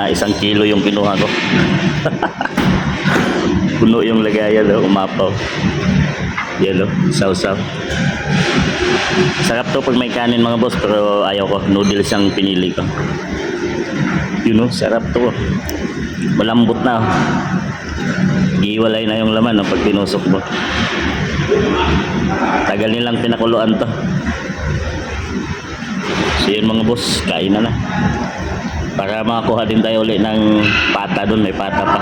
isang kilo yung kinuha ko. Puno yung lagayan, umapaw. Yan, sausaw. Sarap to pag may kanin mga boss, pero ayaw ko, noodles ang pinili ko. Sarap to. Malambot na. Giwalay na yung laman pag tinusok mo. Tagal nilang pinakuluan to. So yun mga boss, kain na. Para makakuha din tayo ulit ng pata doon, may pata pa.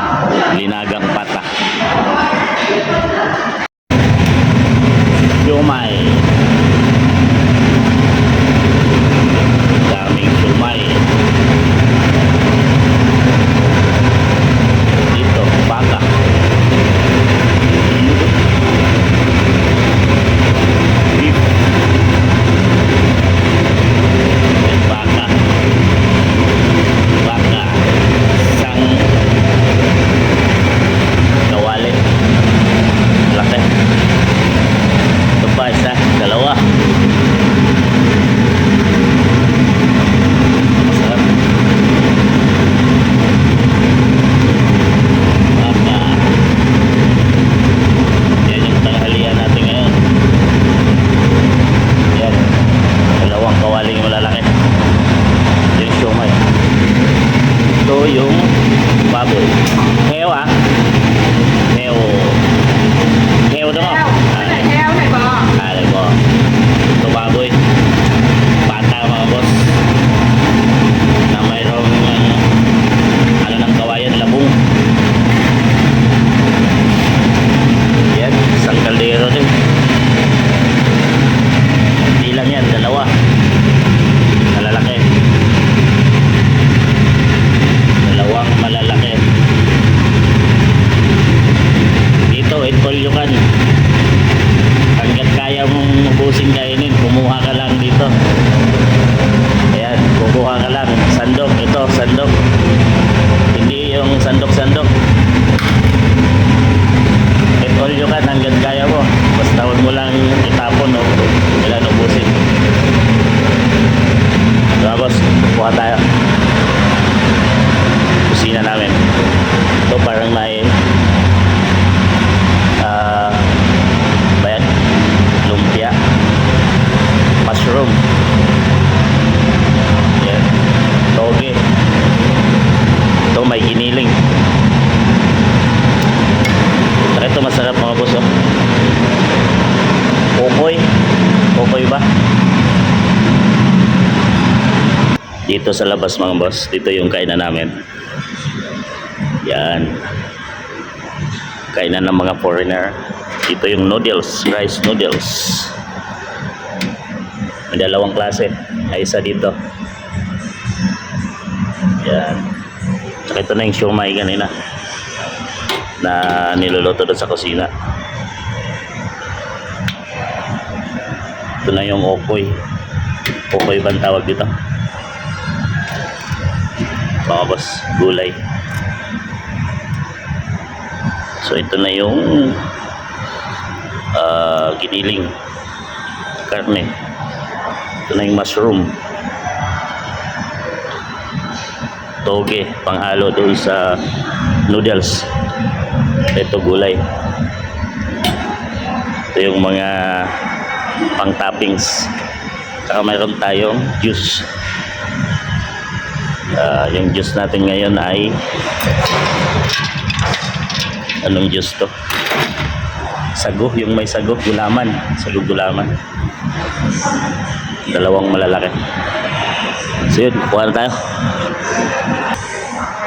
Linagang pata. Siomai. Daming siomai. Dito, baka. Beef. Baka. Baka. Sang kawali. Laki. Ito pa isa, dalawa. Masarap. Baka. Yan yung tanghalian natin ngayon. Yan. Dalawang kawaling malalaki. Yung siomai. Ito yung baboy. Heo Heo. Heo đúng không? Cái này heo, cái này bò. Đây bò. Ito baboy. Pata mga boss. Na mayroong ng kawayan, labong. Yan, isang kaldero din. Hindi lang yan, dalawa. Malalaki. Dalawang malalaki. Dito, itpolyokan. Hanggat kaya mong ubusin kainin, kumuha ka lang dito. Ayan, kukuha ka lang. Sandok, ito, sandok. Hindi yung sandok-sandok. Itpolyokan hanggat kaya mo. Basta huwag mo lang itapon o ilan ubusin. Diba boss, kuha tayo. Kusina namin. Ito parang may bayan, lumpia, mushroom, yan, toge. Ito may giniling. Saka ito masarap mga boss. Kokoy ba? Dito sa labas mga boss, dito yung kainan namin. Yan, kainan ng mga foreigner. Ito yung noodles, rice noodles. May dalawang klase. Ay isa dito. Yan. Saka ito na yung siomai kanina na niluluto doon sa kusina. Ito na yung okoy. Okoy ba ang tawag dito? Mga boss, gulay. So ito na yung giniling karne. Ito na yung mushroom, toge, panghalo doon sa noodles. Ito gulay. Ito yung mga pang toppings. Saka mayroon tayong juice. Yung juice natin ngayon ay anong juice to? Sago, yung may sago, gulaman. Sago gulaman. Dalawang malalaki. So yun, kukuha na tayo.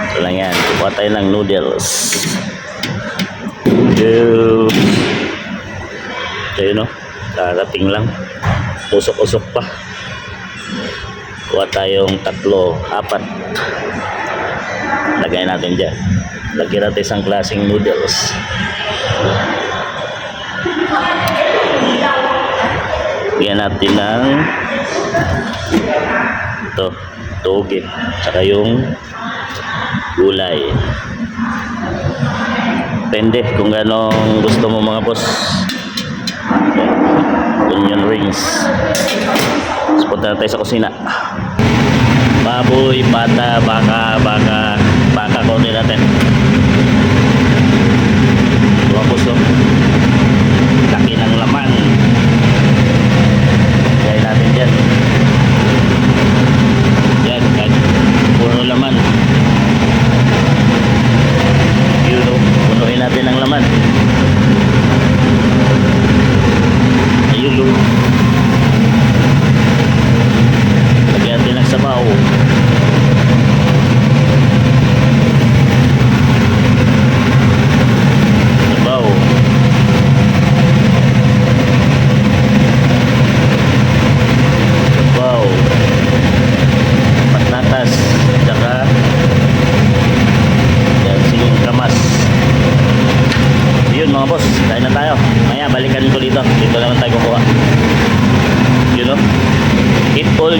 Ito lang yan, kukuha tayo ng noodles. Ito yun, karating lang. Usok-usok pa. Kuha tayong 3, 4. Lagay natin dyan. Lagyan natin isang klaseng noodles. Lagyan natin ng ito, toge, tsaka yung gulay. Depende kung anong gusto mo mga boss. Onion rings. So, punta na tayo sa kusina. Baboy, pata, baka,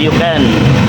all you can.